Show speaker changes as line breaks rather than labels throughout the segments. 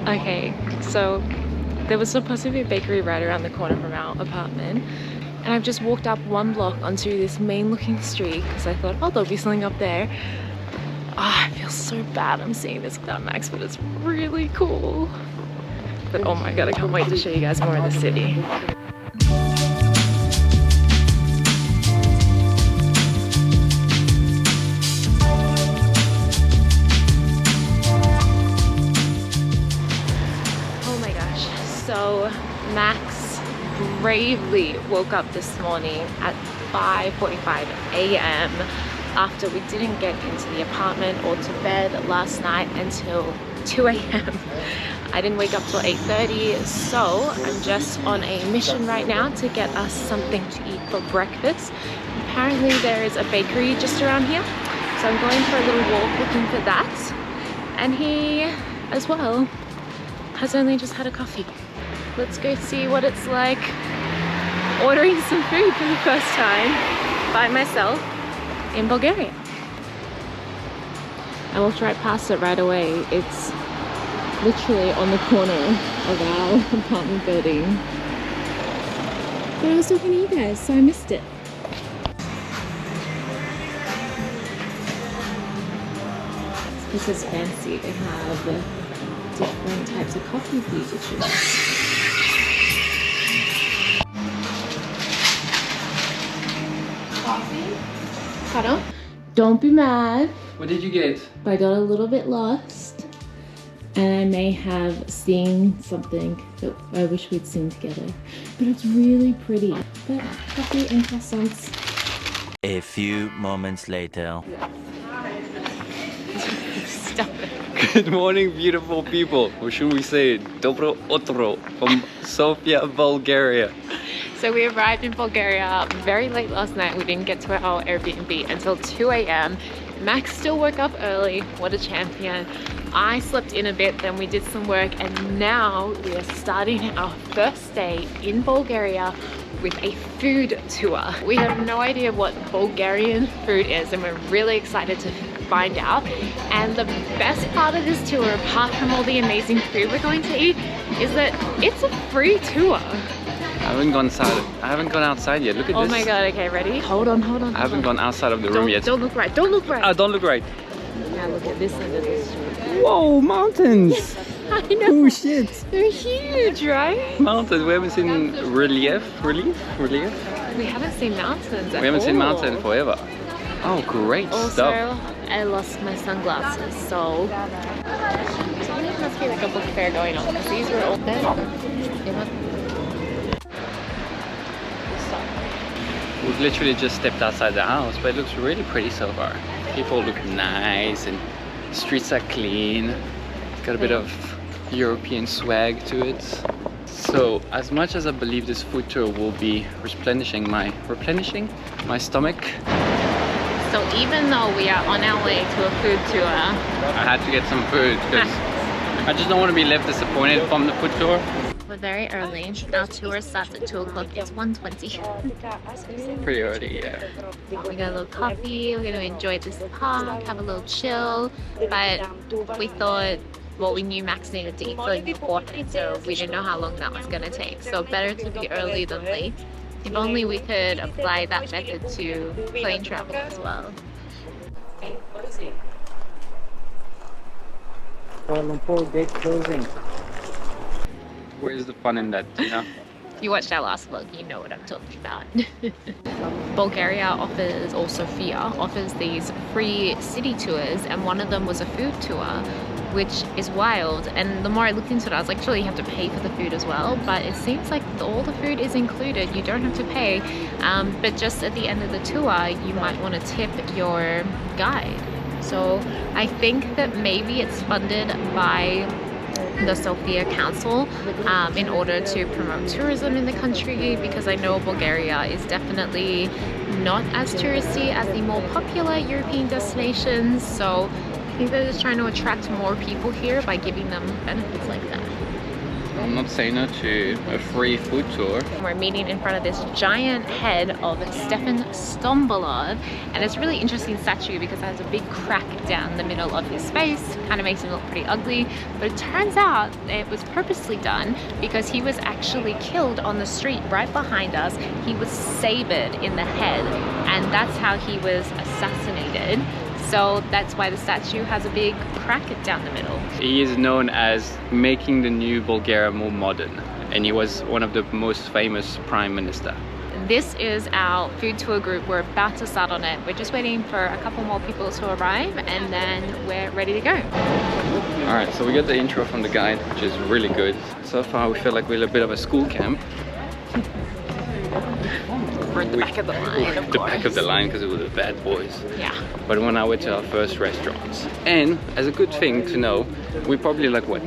Okay, so there was supposed to be a bakery right around the corner from our apartment, and I've just walked up one block onto this main looking street because I thought, oh, there'll be something up there. I feel so bad I'm seeing this without Max, but it's really cool. But oh my god, I can't wait to show you guys more of the city. So Max bravely woke up this morning at 5:45 a.m. after we didn't get into the apartment or to bed last night until 2 a.m. I didn't wake up till 8:30, so I'm just on a mission right now to get us something to eat for breakfast. Apparently there is a bakery just around here, so I'm going for a little walk looking for that. And he, as well, has only just had a coffee. Let's go see what it's like ordering some food for the first time by myself in Bulgaria. I walked right past it right away. It's literally on the corner of our apartment building. But I was talking to you guys, so I missed it. This is fancy. They have different types of coffee for you to choose. Pardon? Don't be mad.
What did you get?
But I got a little bit lost, and I may have seen something that I wish we'd seen together. But it's really pretty. But coffee and croissants.
A few moments later.
Stop it.
Good morning, beautiful people. Or should we say Dobro Otro from Sofia, Bulgaria.
So we arrived in Bulgaria very late last night. We didn't get to our Airbnb until 2 a.m. Max still woke up early. What a champion. I slept in a bit, then we did some work, and now we are starting our first day in Bulgaria with a food tour. We have no idea what Bulgarian food is, and we're really excited to find out. And the best part of this tour, apart from all the amazing food we're going to eat, is that it's a free tour.
I haven't gone outside yet. Look at this.
Oh my god, okay, ready? Hold on.
I haven't gone outside of the room yet.
Don't look right, don't look right.
Ah, don't look right.
Now look at this end of the street.
Whoa, mountains!
I know.
Oh shit!
They're huge, right?
Mountains. We haven't seen relief.
We haven't seen mountains at
We haven't seen
all.
mountain forever. Oh, great
Also,
stuff.
I lost my sunglasses, so there must be like a book fair going on because these were open.
We've literally just stepped outside the house, but it looks really pretty so far. People look nice and streets are clean. It's got a bit of European swag to it. So as much as I believe this food tour will be replenishing my stomach,
So even though we are on our way to a food tour,
I had to get some food because I just don't want to be left disappointed from the food tour.
we're very early. Our tour starts at 2 o'clock. It's 1:20.
Pretty early, yeah.
We got a little coffee. We're going to enjoy this park, have a little chill. But we thought, well, we knew Max needed to eat something beforehand, so we didn't know how long that was going to take. So better to be early than late. If only we could apply that method to plane travel as well.
Gate closing. Where's the fun in that, you know?
If you watched our last vlog, you know what I'm talking about. Bulgaria offers, or Sofia offers these free city tours, and one of them was a food tour, which is wild. And the more I looked into it, I was like, surely you have to pay for the food as well, but it seems like all the food is included. You don't have to pay, but just at the end of the tour, you might want to tip your guide. So I think that maybe it's funded by the Sofia Council in order to promote tourism in the country, because I know Bulgaria is definitely not as touristy as the more popular European destinations. So I think they're just trying to attract more people here by giving them benefits like that.
I'm not saying no to a free food tour.
We're meeting in front of this giant head of Stefan Stambolov, and it's a really interesting statue because it has a big crack down the middle of his face. Kind of makes him look pretty ugly, but it turns out it was purposely done because he was actually killed on the street right behind us. He was sabred in the head, and that's how he was assassinated. So that's why the statue has a big crack down the middle.
He is known as making the new Bulgaria more modern, and he was one of the most famous prime minister.
This is our food tour group. We're about to start on it. We're just waiting for a couple more people to arrive, and then we're ready to go.
Alright, so we got the intro from the guide, which is really good. So far we feel like we're a bit of a school camp.
We're at the back of the line, of
The
course.
back of the line because we were the bad boys.
Yeah.
But when I went to our first restaurants, and as a good thing to know, we probably like what,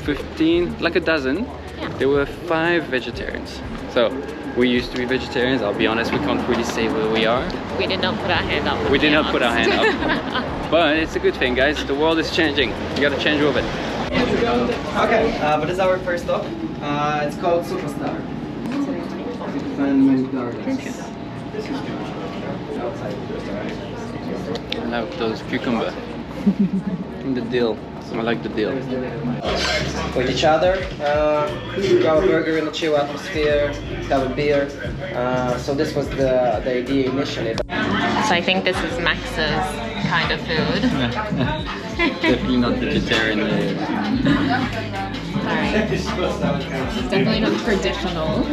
15, like a dozen.
Yeah.
There were 5 vegetarians. So we used to be vegetarians. I'll be honest, we can't really say where we are.
We did not put our hand up.
We did not put our hand up. But it's a good thing, guys. The world is changing. You gotta change with it.
Okay, but this is our first stop. It's called Superstar.
I like those cucumber. And the dill. I like the dill.
With each other, grab a burger in a chill atmosphere, have a beer. So this was the idea initially.
So I think this is Max's kind of food.
Definitely not vegetarian.
Alright. It's definitely not traditional,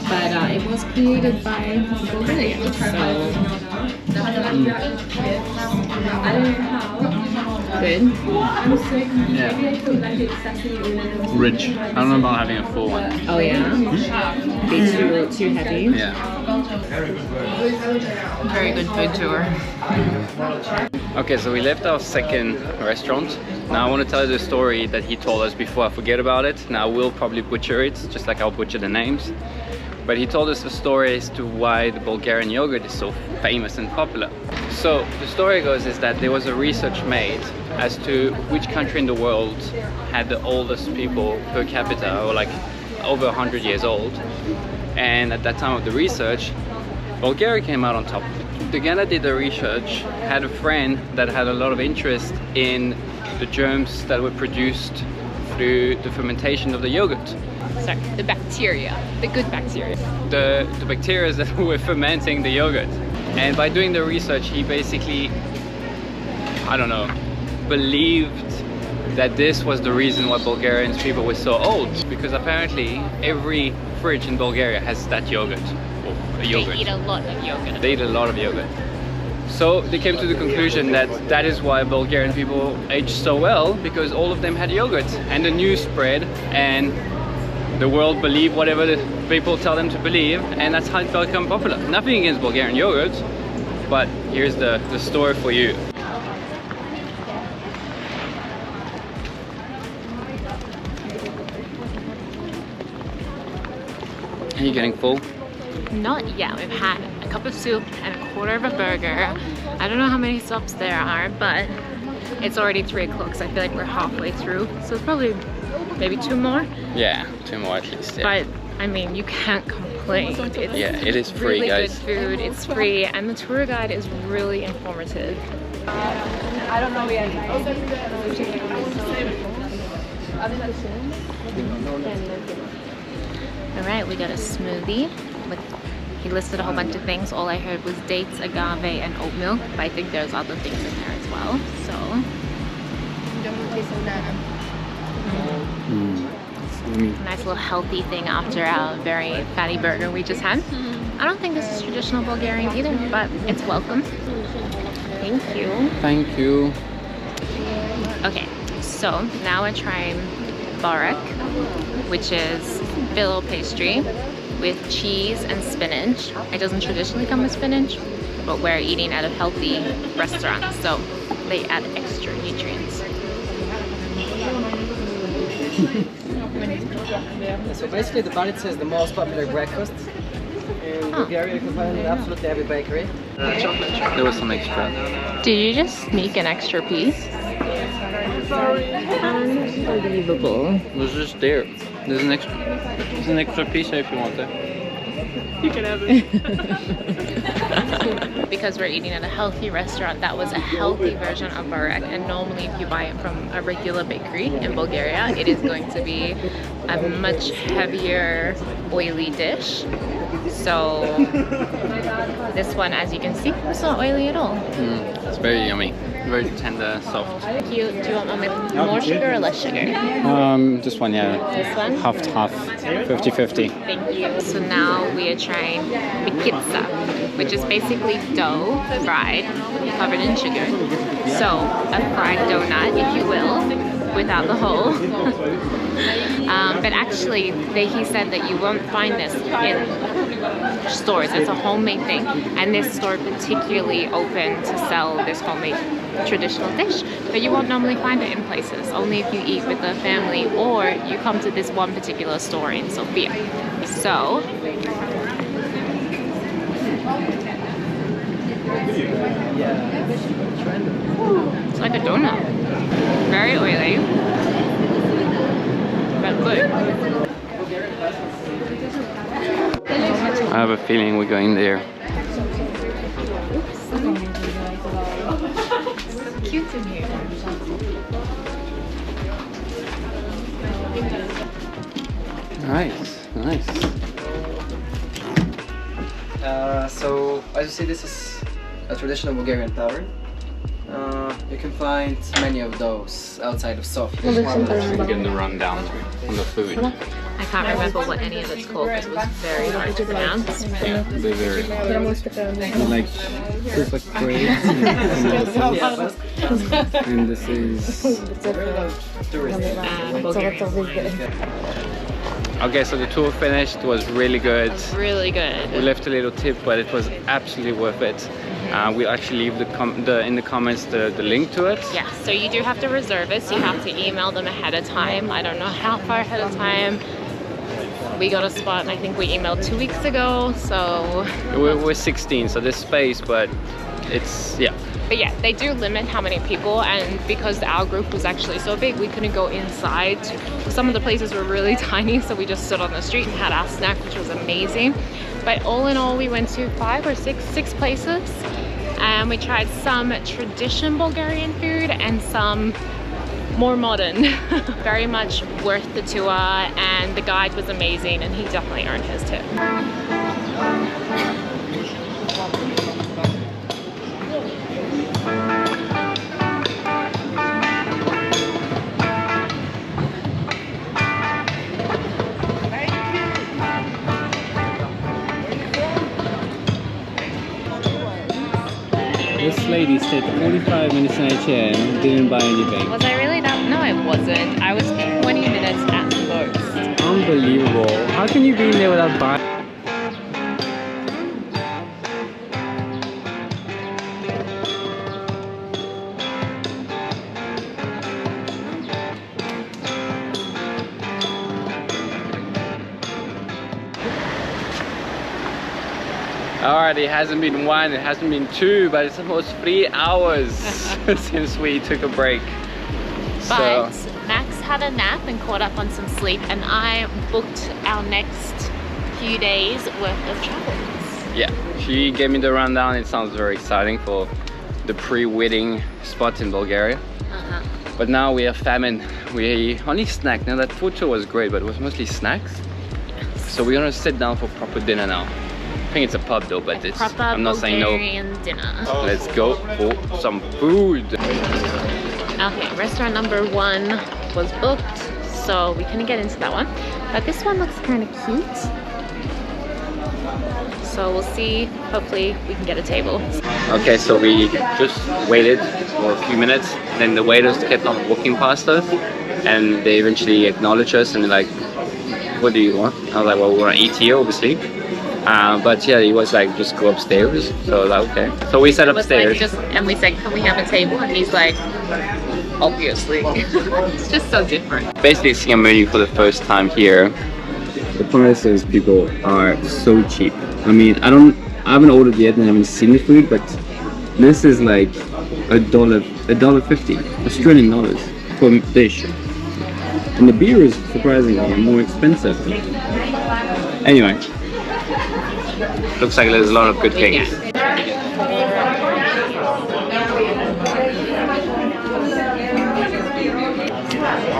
but it was created by Bulgaria. So good.
Yeah. Rich. I don't know about having a full one.
Oh yeah. Be too heavy.
Yeah.
Very good food tour.
Okay, so we left our second restaurant. Now I want to tell you the story that he told us before I forget about it. Now we'll probably butcher it, just like I'll butcher the names. But he told us the story as to why the Bulgarian yogurt is so famous and popular. So the story goes is that there was a research made as to which country in the world had the oldest people per capita, or like over 100 years old. And at that time of the research, Bulgaria came out on top. The guy that did the research had a friend that had a lot of interest in the germs that were produced through the fermentation of the yogurt.
Sorry, the bacteria, the good bacteria.
The bacteria that were fermenting the yogurt. And by doing the research, he basically, I don't know, believed that this was the reason why Bulgarians people were so old. Because apparently every fridge in Bulgaria has that yogurt. Or a yogurt.
They eat a lot of yogurt.
They eat a lot of yogurt. So they came to the conclusion that that is why Bulgarian people aged so well, because all of them had yogurt. And the news spread, and the world believed whatever the people tell them to believe, and that's how it became popular. Nothing against Bulgarian yogurt, but here's the story for you. Are you getting full?
Not yet. We've had a cup of soup and a quarter of a burger. I don't know how many stops there are, but it's already 3 o'clock, so I feel like we're halfway through. So it's probably maybe 2 more.
Yeah, 2 more at least. Yeah.
But I mean, you can't complain. It's
Yeah, it is free,
really
guys.
good food. It's free, and the tour guide is really informative. I don't know yet. All right, we got a smoothie. He listed a whole bunch of things. All I heard was dates, agave, and oat milk, but I think there's other things in there as well. So. Nice little healthy thing after our very fatty burger we just had. I don't think this is traditional Bulgarian either, but it's welcome. Thank you.
Thank you.
Okay, so now we're trying barak, which is filo pastry with cheese and spinach. It doesn't traditionally come with spinach, but we're eating at a healthy restaurant, so they add extra nutrients.
So basically the baritsa is the most popular breakfast in Bulgaria. You can find it in absolutely every bakery.
There was some extra.
Did you just sneak an extra piece? Unbelievable.
It was just there. There's an extra piece if you want it. You can have it.
Because we're eating at a healthy restaurant, that was a healthy version of burek, and normally if you buy it from a regular bakery in Bulgaria, it is going to be a much heavier, oily dish. So this one, as you can see, it's not oily at all.
It's very yummy. Very tender, soft.
Do you want more sugar or less sugar?
This one, yeah.
This one?
Half, 50-50.
Thank you. So now we are trying mikitsa, which is basically dough fried, covered in sugar. So a fried donut, if you will, without the hole. But actually, he said that you won't find this in stores. It's a homemade thing, and this store particularly open to sell this homemade traditional dish, but you won't normally find it in places, only if you eat with a family or you come to this one particular store in Sofia. So it's like a donut, very oily, but good.
I have a feeling we're going there.
Cute in here.
Nice.
So as you see, this is a traditional Bulgarian tavern. You can find many of those outside of Sofia.
We're getting the rundown on the food.
I can't remember what any of it's called because it was very hard to pronounce.
Yeah, they're very like this like grapes and this is okay. So the tour finished. It was really good.
Really good.
We left a little tip, but it was absolutely worth it. We'll actually leave in the comments the link to it.
Yeah, so you do have to reserve it, so you have to email them ahead of time. I don't know how far ahead of time. We got a spot, and I think we emailed 2 weeks ago, so...
We're 16, so there's space, but it's, yeah.
But yeah, they do limit how many people, and because our group was actually so big, we couldn't go inside. Some of the places were really tiny, so we just stood on the street and had our snack, which was amazing. But all in all, we went to six places, and we tried some traditional Bulgarian food and some more modern. Very much worth the tour, and the guide was amazing, and he definitely earned his tip.
This lady stayed 45 minutes in a chair and didn't buy anything.
Was I really that? No, I wasn't. I was 20 minutes at the most.
Unbelievable. How can you be in there without buying? Alright, it hasn't been 1, it hasn't been 2, but it's almost 3 hours since we took a break.
But Max had a nap and caught up on some sleep, and I booked our next few days worth of travels.
Yeah, she gave me the rundown. It sounds very exciting for the pre-wedding spot in Bulgaria. But now we are famine. We only snacked. Now that food tour was great, but it was mostly snacks. So we're gonna sit down for proper dinner now. I think it's a pub though, but it's, I'm not saying no.
Dinner.
Let's go for some food.
Okay, restaurant number 1 was booked, so we couldn't get into that one. But this one looks kind of cute. So we'll see, hopefully we can get a table.
Okay, so we just waited for a few minutes, then the waiters kept on walking past us, and they eventually acknowledged us and they're like, what do you want? I was like, well, we want to eat here, obviously. But yeah, he was like, just go upstairs. So I was like, okay. So we sat upstairs.
And we said, can we have a table? And he's like, obviously. It's just so different.
Basically seeing a menu for the first time here. The prices, people, are so cheap. I mean, I haven't ordered yet and I haven't seen the food, but this is like $1.50 Australian dollars for a dish. And the beer is surprisingly more expensive. Anyway, looks like there's a lot of good cakes.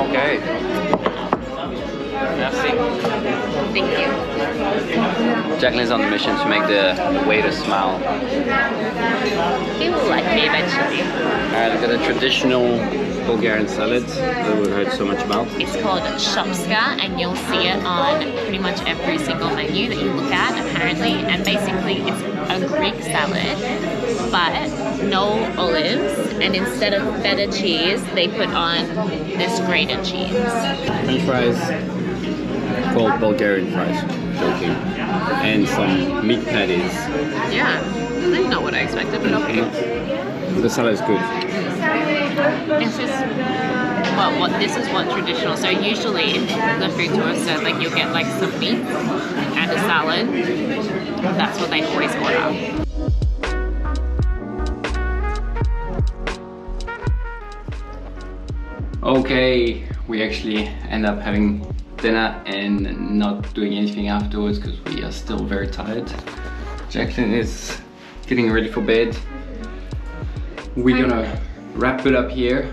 Okay. Merci.
Thank you.
Jacqueline's on the mission to make the waiter smile.
He will like me eventually.
Alright, look at the traditional Bulgarian salad that we've heard so much about.
It's called shopska, and you'll see it on pretty much every single menu that you look at, apparently. And basically, it's a Greek salad, but no olives. And instead of feta cheese, they put on this grated cheese.
French fries called Bulgarian fries, joking. And some meat patties.
Yeah, that's not what I expected, but okay.
The salad is good.
This is this is what traditional. So usually the food tour said like you'll get like some meat and a salad. That's what they always order.
Okay, we actually end up having dinner and not doing anything afterwards because we are still very tired. Jacqueline is getting ready for bed. We're gonna wrap it up here.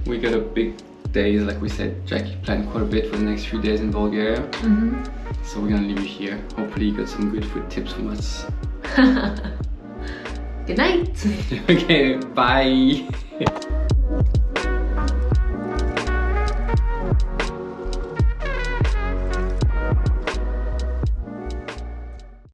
We got a big days, like we said. Jackie planned quite a bit for the next few days in Bulgaria. So we're gonna leave it here. Hopefully you got some good food tips from us.
Good night.
Okay, bye.